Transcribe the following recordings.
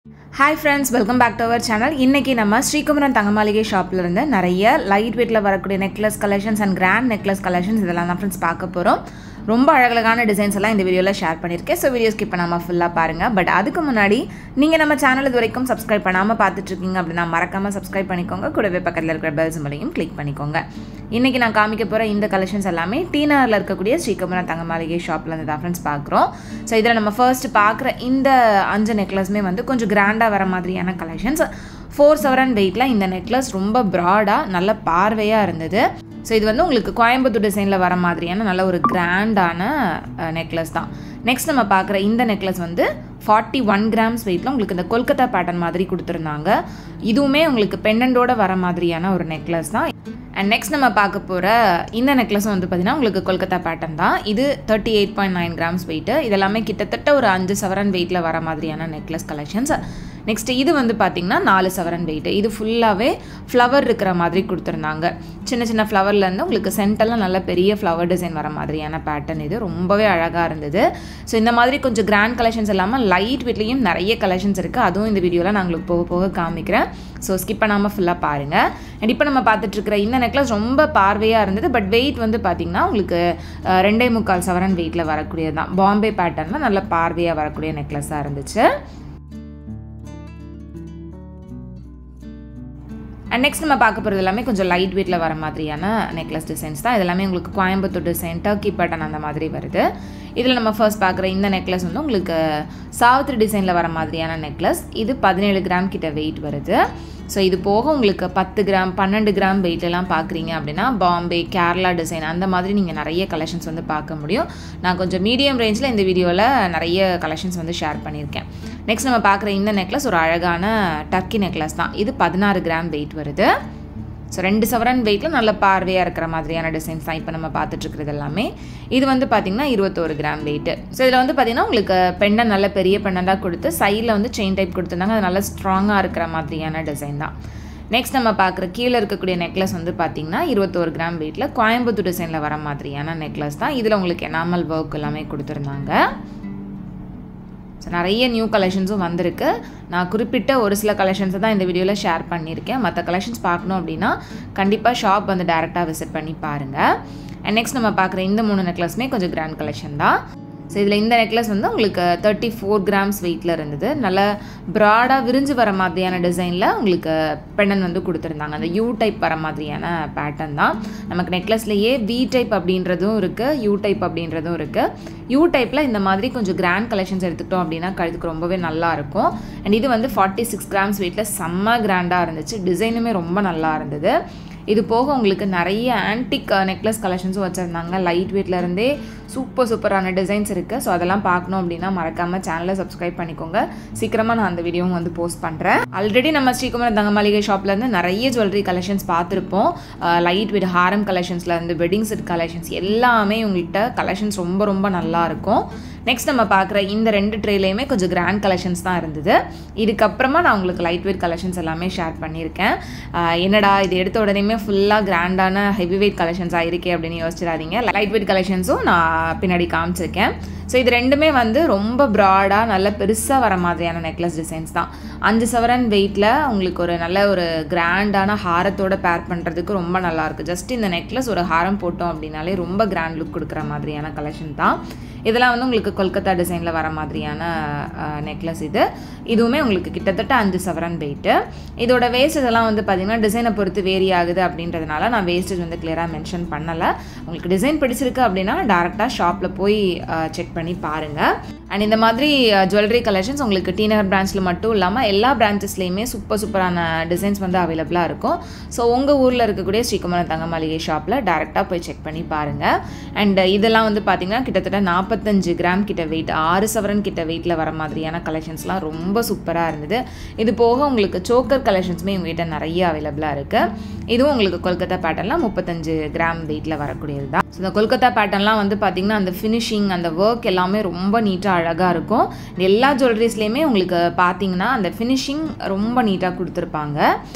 Hi friends, welcome back to our channel. இன்னைக்கு நம்ம ஸ்ரீகுமரன் தங்கமாளிகை ஷாப்ல இருந்து நிறைய லைட் வெயிட்ல வரக்கூடிய necklace collections and grand necklace collections இதெல்லாம் தான் ஃப்ரெண்ட்ஸ் பார்க்க போறோம். ரொம்ப அழகழகான டிசைன்ஸ் எல்லாம் இந்த வீடியோல ஷேர் பண்ணிருக்கேன். சோ வீடியோ ஸ்கிப் பண்ணாம ஃபுல்லா பாருங்க. பட் அதுக்கு முன்னாடி நீங்க நம்ம சேனல் இதுவரைக்கும் சப்ஸ்கிரைப் பண்ணாம பார்த்துட்டு இருக்கீங்க அப்படினா மறக்காம சப்ஸ்கிரைப் பண்ணிக்கோங்க. கூடவே பக்கத்துல இருக்கிற பெல் சிம்பலையும் கிளிக் பண்ணிக்கோங்க. இன்னைக்கு நான் காமிக்க போற இந்த கலெக்ஷன்ஸ் எல்லாமே டீனர்ல இருக்கக்கூடிய ஸ்ரீகுமரன் தங்கமாளிகை ஷாப்ல இருந்து தான் ஃப்ரெண்ட்ஸ் பார்க்குறோம். சோ இதல நம்ம ஃபர்ஸ்ட் பார்க்குற இந்த 5 நெக்லஸ்மே வந்து கொஞ்சம் கிராண்டா வர மாதிரியான கலெக்ஷன்ஸ். 4/7 வெயிட்ல இந்த நெக்லஸ் ரொம்ப பிராடா நல்ல பார்வையா இருந்தது. ஸோ இது வந்து உங்களுக்கு கோயம்புத்தூர் டிசைனில் வர மாதிரியான நல்ல ஒரு கிராண்டான நெக்லஸ் தான். நெக்ஸ்ட் நம்ம பார்க்குற இந்த நெக்லஸ் வந்து 41 கிராம்ஸ் வெயிட்டில் உங்களுக்கு இந்த கொல்கத்தா பேட்டர்ன் மாதிரி கொடுத்துருந்தாங்க. இதுவுமே உங்களுக்கு பெண்டண்டோட வர மாதிரியான ஒரு நெக்லஸ் தான். அண்ட் நெக்ஸ்ட் நம்ம பார்க்க போகிற இந்த நெக்லஸும் வந்து பார்த்திங்கன்னா உங்களுக்கு கொல்கத்தா பேட்டர்ன் தான். இது 38.9 கிராம்ஸ் வெயிட்டு. இதெல்லாமே கிட்டத்தட்ட ஒரு 5 சவரன் வெயிட்டில் வர மாதிரியான நெக்லஸ் கலெக்ஷன்ஸ். நெக்ஸ்ட் இது வந்து பார்த்திங்கன்னா 4 சவரன் வெயிட்டு. இது ஃபுல்லாகவே ஃப்ளவர் இருக்கிற மாதிரி கொடுத்துருந்தாங்க. சின்ன சின்ன ஃப்ளவர்லேருந்து உங்களுக்கு சென்டெல்லாம் நல்ல பெரிய ஃப்ளவர் டிசைன் வர மாதிரியான பேட்டர்ன். இது ரொம்பவே அழகாக இருந்தது. ஸோ இந்த மாதிரி கொஞ்சம் கிராண்ட் கலெக்ஷன்ஸ் இல்லாமல் லைட் வெயிட்லேயும் நிறைய கலெக்ஷன்ஸ் இருக்குது. அதுவும் இந்த வீடியோவில் நான் உங்களுக்கு போக போக காமிக்கிறேன். ஸோ ஸ்கிப் பண்ணாமல் ஃபுல்லாக பாருங்கள். அண்ட் இப்போ நம்ம பார்த்துட்ருக்கிற இந்த நெக்லஸ் ரொம்ப பார்வையாக இருந்தது. பட் வெயிட் வந்து பார்த்திங்கன்னா உங்களுக்கு 2.25 சவரன் வெயிட்டில் வரக்கூடியது தான். பாம்பே பேட்டர்னில் நல்ல பார்வையாக வரக்கூடிய நெக்லஸாக இருந்துச்சு. அண்ட் நெக்ஸ்ட் நம்ம பார்க்க போகிறது எல்லாமே கொஞ்சம் லைட் வெயிட்டில் வர மாதிரியான நெக்லஸ் டிசைன்ஸ் தான். இதெல்லாமே உங்களுக்கு கோயம்புத்தூர் டிசைன், டர்க்கி பேட்டர்ன் அந்த மாதிரி வருது. இதில் நம்ம ஃபர்ஸ்ட் பார்க்குற இந்த நெக்லஸ் வந்து உங்களுக்கு சாவித்திரி டிசைனில் வர மாதிரியான நெக்லஸ். இது 17 கிராம் கிட்ட வெயிட் வருது. ஸோ இது போக உங்களுக்கு 10 கிராம் 12 கிராம் வெயிட்லாம் பார்க்குறீங்க அப்படின்னா பாம்பே, கேரளா டிசைன் அந்த மாதிரி நீங்கள் நிறைய கலெக்ஷன்ஸ் வந்து பார்க்க முடியும். நான் கொஞ்சம் மீடியம் ரேஞ்சில் இந்த வீடியோவில் நிறைய கலெக்ஷன்ஸ் வந்து ஷேர் பண்ணியிருக்கேன். நெக்ஸ்ட் நம்ம பார்க்குற இந்த நெக்லஸ் ஒரு அழகான டர்க்கி நெக்லஸ் தான். இது 16 கிராம் வெயிட் வருது. ஸோ 2 சவரன் வெயிட்டில் நல்ல பார்வையாக இருக்கிற மாதிரியான டிசைன்ஸ் தான் இப்போ நம்ம பார்த்துட்ருக்கிறது எல்லாமே. இது வந்து பார்த்திங்கன்னா 21 கிராம் வெயிட்டு. ஸோ இதில் வந்து பார்த்திங்கன்னா உங்களுக்கு பெண்டன் நல்ல பெரிய பெண்டண்டாக கொடுத்து சைடில் வந்து செயின் டைப் கொடுத்துருந்தாங்க. அது நல்லா ஸ்ட்ராங்காக இருக்கிற மாதிரியான டிசைன் தான். நெக்ஸ்ட் நம்ம பார்க்குற கீழே இருக்கக்கூடிய நெக்லஸ் வந்து பார்த்திங்கன்னா 21 கிராம் வெயிட்டில் கோயம்புத்தூர் டிசைனில் வர மாதிரியான நெக்லஸ் தான். இதில் உங்களுக்கு எனாமல் ஒர்க் எல்லாமே கொடுத்துருந்தாங்க. ஸோ நிறைய நியூ கலெக்ஷன்ஸும் வந்திருக்கு. நான் குறிப்பிட்ட ஒரு சில கலெக்ஷன்ஸை தான் இந்த வீடியோவில் ஷேர் பண்ணியிருக்கேன். மற்ற கலெக்ஷன்ஸ் பார்க்கணும் அப்படின்னா கண்டிப்பாக ஷாப் வந்து டேரெக்டாக விசிட் பண்ணி பாருங்கள். அண்ட் நெக்ஸ்ட் நம்ம பார்க்குற இந்த 3 நெக்லஸுமே கொஞ்சம் கிராண்ட் கலெக்ஷன் தான். ஸோ இதில் இந்த நெக்லஸ் வந்து உங்களுக்கு 34 கிராம்ஸ் வெயிட்டில் இருந்தது. நல்ல ப்ராடாக விரிஞ்சு வர மாதிரியான டிசைனில் உங்களுக்கு பெண்டன் வந்து கொடுத்துருந்தாங்க. அந்த யூ டைப் வர மாதிரியான பேட்டர்ன் தான். நமக்கு நெக்லஸ்லேயே வி டைப் அப்படின்றதும் இருக்குது, யூ டைப் அப்படின்றதும் இருக்குது. யூ டைப்பில் இந்த மாதிரி கொஞ்சம் கிராண்ட் கலெக்ஷன்ஸ் எடுத்துக்கிட்டோம் அப்படின்னா கழுத்துக்கு ரொம்பவே நல்லாயிருக்கும். அண்ட் இது வந்து 46 கிராம்ஸ் வெயிட்டில் செம்ம கிராண்டாக இருந்துச்சு. டிசைனுமே ரொம்ப நல்லா இருந்தது. இது போக உங்களுக்கு நிறைய ஆன்டிக் நெக்லஸ் கலெக்ஷன்ஸும் வச்சுருந்தாங்க. லைட் வெயிட்லேருந்தே சூப்பரான டிசைன்ஸ் இருக்குது. ஸோ அதெல்லாம் பார்க்கணும் அப்படின்னா மறக்காமல் சேனலை சப்ஸ்கிரைப் பண்ணிக்கோங்க. சீக்கிரமாக நான் அந்த வீடியோவும் வந்து போஸ்ட் பண்ணுறேன். ஆல்ரெடி நம்ம ஸ்ரீகுமரன் தங்கமாளிகை ஷாப்லேருந்து நிறைய ஜுவல்லரி கலெக்ஷன்ஸ் பார்த்துருப்போம். லைட் வெயிட் ஹாரம் கலெக்ஷன்ஸ்லேருந்து வெட்டிங் செட் கலெக்ஷன்ஸ் எல்லாமே உங்கள்கிட்ட கலெக்ஷன்ஸ் ரொம்ப நல்லாயிருக்கும். நெக்ஸ்ட் நம்ம பார்க்குற இந்த 2 ட்ரேலையுமே கொஞ்சம் கிராண்ட் கலெக்ஷன்ஸ் தான் இருந்தது. இதுக்கப்புறமா நான் உங்களுக்கு லைட் வெயிட் கலெக்ஷன்ஸ் எல்லாமே ஷேர் பண்ணியிருக்கேன். என்னடா இது எடுத்த உடனேயுமே ஃபுல்லாக கிராண்டான ஹெவி வெயிட் கலெக்ஷன்ஸாக இருக்கே அப்படின்னு யோசிச்சிடாதீங்க. லைட் வெயிட் கலெக்ஷன்ஸும் நான் பின்னாடி காமிச்சிருக்கேன். ஸோ இது ரெண்டுமே வந்து ரொம்ப ப்ராடாக நல்ல பெருசாக வர மாதிரியான நெக்லஸ் டிசைன்ஸ் தான். 5 சவரன் வெயிட்டில் உங்களுக்கு ஒரு நல்ல ஒரு கிராண்டான ஹாரத்தோட பேர் பண்ணுறதுக்கு ரொம்ப நல்லாயிருக்கு. ஜஸ்ட் இந்த நெக்லஸ் ஒரு ஹாரம் போட்டோம் அப்படின்னாலே ரொம்ப கிராண்ட் லுக் கொடுக்குற மாதிரியான கலெக்ஷன் தான். இதெல்லாம் வந்து உங்களுக்கு கொல்கத்தா டிசைனில் வர மாதிரியான நெக்லஸ். இதுவுமே உங்களுக்கு கிட்டத்தட்ட 5 சவரன் வெயிட்டு. இதோட வேஸ்ட் இதெல்லாம் வந்து பார்த்திங்கன்னா டிசைனை பொறுத்து வேரி ஆகுது அப்படின்றதுனால நான் வேஸ்டேஜ் வந்து கிளியராக மென்ஷன் பண்ணலை. உங்களுக்கு டிசைன் பிடிச்சிருக்கு அப்படின்னா டேரெக்டாக ஷாப்பில் போய் செக் பண்ணி பாருங்கள். அண்ட் இந்த மாதிரி ஜுவல்லரி கலெக்ஷன்ஸ் உங்களுக்கு டீநகர் பிரான்ச்சில் மட்டும் இல்லாமல் எல்லா பிரான்ச்சஸ்லேயுமே சூப்பரான டிசைன்ஸ் வந்து அவைலபிளாக இருக்கும். ஸோ உங்கள் ஊரில் இருக்கக்கூடிய ஸ்ரீகுமரன் தங்கமாளிகை ஷாப்பில் டேரெக்டாக போய் செக் பண்ணி பாருங்கள். அண்ட் இதெல்லாம் வந்து பார்த்திங்கன்னா கிட்டத்தட்ட 45 கிராம் கிட்ட வெயிட், 6 சவரன் கிட்ட வெயிட்டில் வர மாதிரியான கலெக்ஷன்ஸ்லாம் ரொம்ப சூப்பராக இருந்தது. இது போக உங்களுக்கு சோக்கர் கலெக்ஷன்ஸுமே உங்கள்கிட்ட நிறைய அவைலபிளாக இருக்குது. இதுவும் உங்களுக்கு கொல்கத்தா பேட்டர்ன்லாம் 35 கிராம் வெயிட்டில் வரக்கூடியது தான். ஸோ இந்த கொல்கத்தா பேட்டர்ன்லாம் வந்து பார்த்திங்கன்னா அந்த ஃபினிஷிங் அந்த ஒர்க் எல்லாமே ரொம்ப நீட்டாக அழகாக இருக்கும். எல்லா ஜுவல்லரிஸ்லேயுமே உங்களுக்கு பார்த்தீங்கன்னா அந்த ஃபினிஷிங் ரொம்ப நீட்டாக கொடுத்துருப்பாங்க.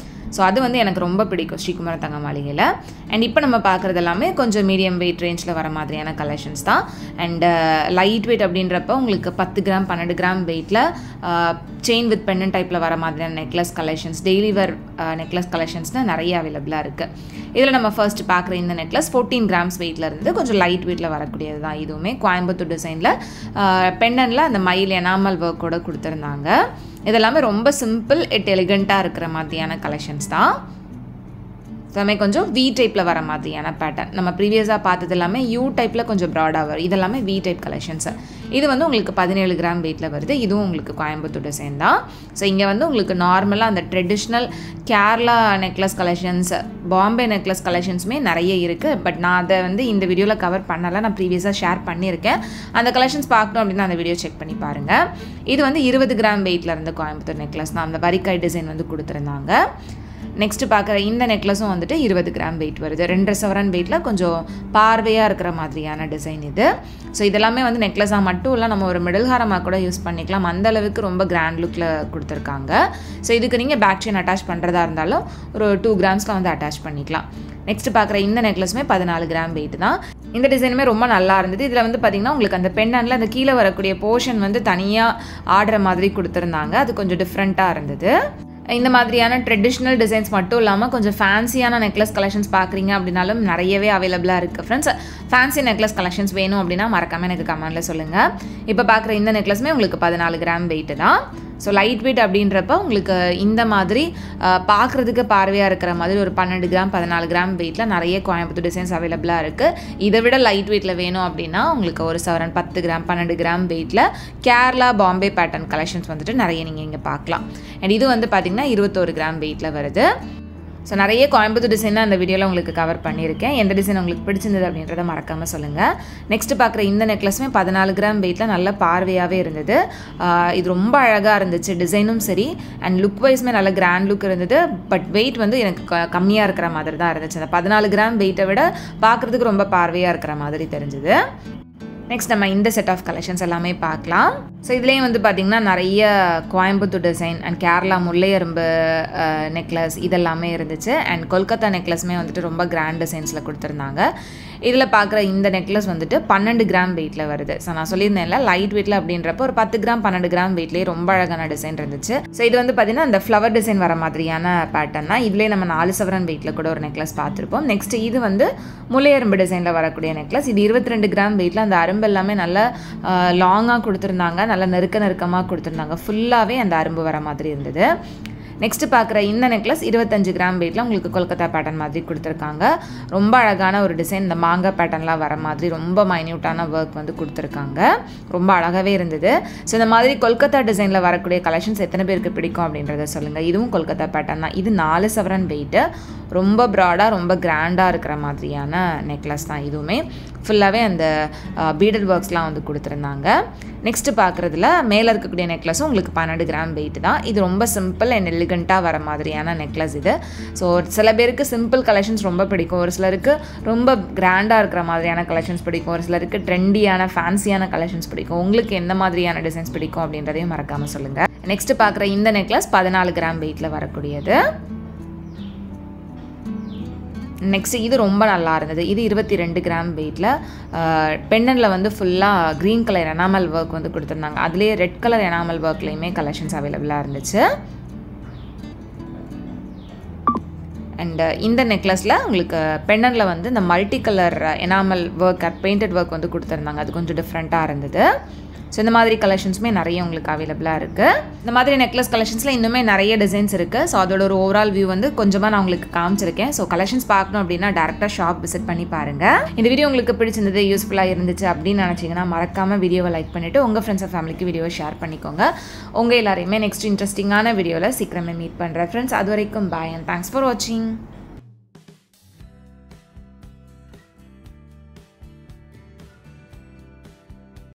ஸோ அது வந்து எனக்கு ரொம்ப பிடிக்கும் ஸ்ரீகுமரன் தங்க மாளிகையில். அண்ட் இப்போ நம்ம பார்க்குறது எல்லாமே கொஞ்சம் மீடியம் வெயிட் ரேஞ்சில் வர மாதிரியான கலெக்ஷன்ஸ் தான். அண்ட் லைட் வெயிட் அப்படின்றப்ப உங்களுக்கு 10 கிராம் 12 கிராம் வெயிட்டில் செயின் வித் பெண்ணன் டைப்பில் வர மாதிரியான necklace collections, daily wear necklace கலெக்ஷன்ஸ்னால் நிறைய அவைலபிளாக இருக்குது. இதில் நம்ம ஃபர்ஸ்ட் பார்க்குற இந்த நெக்லஸ் 14 கிராம்ஸ் வெயிட்டில் இருந்து கொஞ்சம் லைட் வெயிட்டில் வரக்கூடியது தான். இதுவுமே கோயம்புத்தூர் டிசைனில் பெண்ணனில் அந்த மயில் எனாமல் ஒர்க்கோட கொடுத்துருந்தாங்க. இதெல்லாமே ரொம்ப சிம்பிள் எலிகண்ட்டாக இருக்கிற மாதிரியான கலெக்ஷன்ஸ் தான். எல்லாமே கொஞ்சம் வி டைப்பில் வர மாதிரியான பேட்டர்ன். நம்ம ப்ரீவியஸாக பார்த்தது எல்லாமே யூ டைப்பில் கொஞ்சம் ப்ராடாக வரும். இதெல்லாமே வி டைப் கலெக்ஷன்ஸு. இது வந்து உங்களுக்கு 17 கிராம் வெயிட்டில் வருது. இதுவும் உங்களுக்கு கோயம்புத்தூர் டிசைன் தான். ஸோ இங்கே வந்து உங்களுக்கு நார்மலாக அந்த traditional Kerala necklace collections, Bombay necklace கலெக்ஷன்ஸுமே நிறைய இருக்குது. பட் நான் அதை வந்து இந்த வீடியோவில் கவர் பண்ணலை. நான் ப்ரீவியஸாக ஷேர் பண்ணியிருக்கேன். அந்த கலெக்ஷன்ஸ் பார்க்கணும் அப்படின்னா அந்த வீடியோ செக் பண்ணி பாருங்கள். இது வந்து 20 கிராம் வெயிட்டில் இருந்து கோயம்புத்தூர் நெக்லஸ் தான். அந்த வரிக்காய் டிசைன் வந்து கொடுத்துருந்தாங்க. நெக்ஸ்ட்டு பார்க்குற இந்த நெக்லஸும் வந்துட்டு 20 கிராம் வெயிட் வருது. 2.5 சவரன் வெயிட்டில் கொஞ்சம் பார்வையாக இருக்கிற மாதிரியான டிசைன் இது. ஸோ இதெல்லாமே வந்து நெக்லஸாக மட்டும் இல்லை, நம்ம ஒரு மிடில் ஹாரமாக கூட யூஸ் பண்ணிக்கலாம். அந்த அளவுக்கு ரொம்ப கிராண்ட் லுக்கில் கொடுத்துருக்காங்க. ஸோ இதுக்கு நீங்கள் பேக் செயின் அட்டாச் பண்ணுறதா இருந்தாலும் ஒரு 2 கிராம்ஸ்க்கு வந்து அட்டாச் பண்ணிக்கலாம். நெக்ஸ்ட் பார்க்குற இந்த நெக்லஸுமே 14 கிராம் வெயிட் தான். இந்த டிசைனுமே ரொம்ப நல்லா இருந்தது. இதில் வந்து பார்த்திங்கன்னா உங்களுக்கு அந்த பெண்ணனில் அந்த கீழே வரக்கூடிய போர்ஷன் வந்து தனியாக ஆடுற மாதிரி கொடுத்துருந்தாங்க. அது கொஞ்சம் டிஃப்ரெண்ட்டாக இருந்தது. இந்த மாதிரியான ட்ரெடிஷ்னல் டிசைன்ஸ் மட்டும் இல்லாமல் கொஞ்சம் ஃபேன்சியான நெக்லஸ் கலெக்ஷன்ஸ் பார்க்குறீங்க அப்படின்னாலும் நிறையவே அவைலபிளாக இருக்குது ஃப்ரெண்ட்ஸ். ஃபேன்சி நெக்லஸ் கலெக்ஷன்ஸ் வேணும் அப்படின்னா மறக்காமல் எனக்கு கமெண்ட்டில் சொல்லுங்கள். இப்போ பார்க்குற இந்த நெக்லஸுமே உங்களுக்கு 14 கிராம் வெயிட்டு தான். ஸோ லைட் வெயிட் அப்படின்றப்ப உங்களுக்கு இந்த மாதிரி பார்க்குறதுக்கு பார்வையாக இருக்கிற மாதிரி ஒரு 12 கிராம் 14 கிராம் வெயிட்டில் நிறைய கோயம்புத்தூர் டிசைன்ஸ் அவைலபிளாக இருக்குது. இதை விட லைட் வெயிட்டில் வேணும் அப்படின்னா உங்களுக்கு ஒரு சவரன் 10 கிராம் 12 கிராம் வெயிட்டில் கேரளா பாம்பே பேட்டர்ன் கலெக்ஷன்ஸ் வந்துட்டு நிறைய நீங்கள் இங்கே பார்க்கலாம். அண்ட் இது வந்து பார்த்திங்கன்னா 21 கிராம் வெயிட்டில் வருது. ஸோ நிறைய கோயம்புத்தூர் டிசைன் தான் அந்த வீடியோவில் உங்களுக்கு கவர் பண்ணியிருக்கேன். எந்த டிசைன் உங்களுக்கு பிடிச்சிருந்தது அப்படின்றத மறக்காமல் சொல்லுங்கள். நெக்ஸ்ட்டு பார்க்குற இந்த நெக்லஸுமே 14 கிராம் வெயிட்டில் நல்ல பார்வையாகவே இருந்தது. இது ரொம்ப அழகாக இருந்துச்சு, டிசைனும் சரி அண்ட் லுக் வைஸுமே நல்ல கிராண்ட் லுக் இருந்தது. பட் வெயிட் வந்து எனக்கு கம்மியாக இருக்கிற மாதிரி தான் இருந்துச்சு. அந்த 14 கிராம் வெயிட்டை விட பார்க்குறதுக்கு ரொம்ப பார்வையாக இருக்கிற மாதிரி தெரிஞ்சுது. நெக்ஸ்ட் நம்ம இந்த செட் ஆஃப் கலெக்ஷன்ஸ் எல்லாமே பார்க்கலாம். ஸோ இதுலேயும் வந்து பார்த்திங்கன்னா நிறைய கோயம்புத்தூர் டிசைன் அண்ட் கேரளா முல்லையரும்பு நெக்லஸ் இதெல்லாமே இருந்துச்சு. அண்ட் கொல்கத்தா நெக்லஸுமே வந்துட்டு ரொம்ப கிராண்ட் டிசைன்ஸில் கொடுத்துருந்தாங்க. இதில் பார்க்குற இந்த நெக்லஸ் வந்துட்டு 12 கிராம் வெயிட்டில் வருது. ஸோ நான் சொல்லியிருந்தேன்ல லைட் வெயிட்டில் அப்படின்றப்போ ஒரு 10 கிராம் 12 கிராம் வெயிட்லேயே ரொம்ப அழகான டிசைன் இருந்துச்சு. ஸோ இது வந்து பார்த்திங்கன்னா அந்த ஃப்ளவர் டிசைன் வர மாதிரியான பேட்டர்ன் தான். இதுலேயே நம்ம 4 சவரன் வெயிட்டில் கூட ஒரு நெக்லஸ் பார்த்துருப்போம். நெக்ஸ்ட் இது வந்து முல்லையரும்பு டிசைனில் வரக்கூடிய நெக்லஸ். இது 22 கிராம் வெயிட்டில் அந்த அரும்பு எல்லாமே நல்லா லாங்காக கொடுத்துருந்தாங்க, நல்லா நெருக்கமாக கொடுத்துருந்தாங்க. ஃபுல்லாகவே அந்த அரும்பு வர மாதிரி இருந்தது. நெக்ஸ்ட் பார்க்குற இந்த நெக்லஸ் 25 கிராம் வெயிட்டில் உங்களுக்கு கொல்கத்தா பேட்டர்ன் மாதிரி கொடுத்துருக்காங்க. ரொம்ப அழகான ஒரு டிசைன், இந்த மாங்காய் பேட்டர்ன்லாம் வர மாதிரி ரொம்ப மைன்யூட்டான ஒர்க் வந்து கொடுத்துருக்காங்க. ரொம்ப அழகாகவே இருந்தது. ஸோ இந்த மாதிரி கொல்கத்தா டிசைனில் வரக்கூடிய கலெக்ஷன்ஸ் எத்தனை பேருக்கு பிடிக்கும் அப்படின்றத சொல்லுங்கள். இதுவும் கொல்கத்தா பேட்டர்ன் தான். இது 4 சவரன் வெயிட்டு, ரொம்ப ப்ராடாக ரொம்ப கிராண்டாக இருக்கிற மாதிரியான நெக்லஸ் தான். இதுவுமே ஃபுல்லாகவே அந்த பீடட் ஒர்க்ஸ்லாம் வந்து கொடுத்துருந்தாங்க. நெக்ஸ்ட்டு பார்க்குறதுல மேலே இருக்கக்கூடிய நெக்லஸும் உங்களுக்கு 12 கிராம் வெயிட் தான். இது ரொம்ப சிம்பிள் அண்ட் எலிகண்ட்டாக வர மாதிரியான நெக்லஸ் இது. ஸோ சில பேருக்கு சிம்பிள் கலெக்ஷன்ஸ் ரொம்ப பிடிக்கும், ஒரு சிலருக்கு ரொம்ப கிராண்டாக இருக்கிற மாதிரியான கலெக்ஷன்ஸ் பிடிக்கும், ஒரு சிலருக்கு ட்ரெண்டியான ஃபேன்சியான கலெக்ஷன்ஸ் பிடிக்கும். உங்களுக்கு எந்த மாதிரியான டிசைன்ஸ் பிடிக்கும் அப்படின்றதையும் மறக்காமல் சொல்லுங்கள். நெக்ஸ்ட்டு பார்க்குற இந்த நெக்லஸ் 14 கிராம் வெயிட்டில் வரக்கூடியது. நெக்ஸ்ட் இது ரொம்ப நல்லா இருந்தது. இது 22 கிராம் வெயிட்டில் பெண்ணனில் வந்து ஃபுல்லாக க்ரீன் கலர் எனாமல் ஒர்க் வந்து கொடுத்துருந்தாங்க. அதுலேயே ரெட் கலர் எனாமல் ஒர்க்லேயுமே கலெக்ஷன்ஸ் அவைலபிளாக இருந்துச்சு. அண்ட் இந்த நெக்லஸில் உங்களுக்கு பெண்ணனில் வந்து இந்த multi colour enamel work painted work வந்து கொடுத்துருந்தாங்க. அது கொஞ்சம் டிஃப்ரெண்ட்டாக இருந்தது. ஸோ இந்த மாதிரி கலெக்ஷன்ஸுமே நிறைய உங்களுக்கு அவைலபிளாக இருக்குது. இந்த மாதிரி நெக்லஸ் கலெக்ஷன்ஸில் இன்னுமே நிறைய டிசைன்ஸ் இருக்குது. ஸோ அதோட ஒரு ஓவரால் வியூ வந்து கொஞ்சமாக நான் உங்களுக்கு காமிச்சிருக்கேன். ஸோ கலெக்ஷன்ஸ் பார்க்கணும் அப்படின்னா டேரெக்டாக ஷாப் விசிட் பண்ணி பாருங்கள். இந்த வீடியோ உங்களுக்கு பிடிச்சிருந்தது, யூஸ்ஃபுல்லாக இருந்துச்சு அப்படின்னு நினச்சிங்கன்னா மறக்காமல் வீடியோவை லைக் பண்ணிவிட்டு உங்கள் ஃப்ரெண்ட்ஸ் அண்ட் ஃபேமிலிக்கு வீடியோவை ஷேர் பண்ணிக்கோங்க. உங்கள் எல்லாரையுமே நெக்ஸ்ட் இன்ட்ரெஸ்டிங்கான வீடியோவில் சீக்கிரமே மீட் பண்ணுறேன் ஃப்ரெண்ட்ஸ். அது வரைக்கும் பாய் அண்ட் தேங்க்ஸ் ஃபார் வாட்சிங்.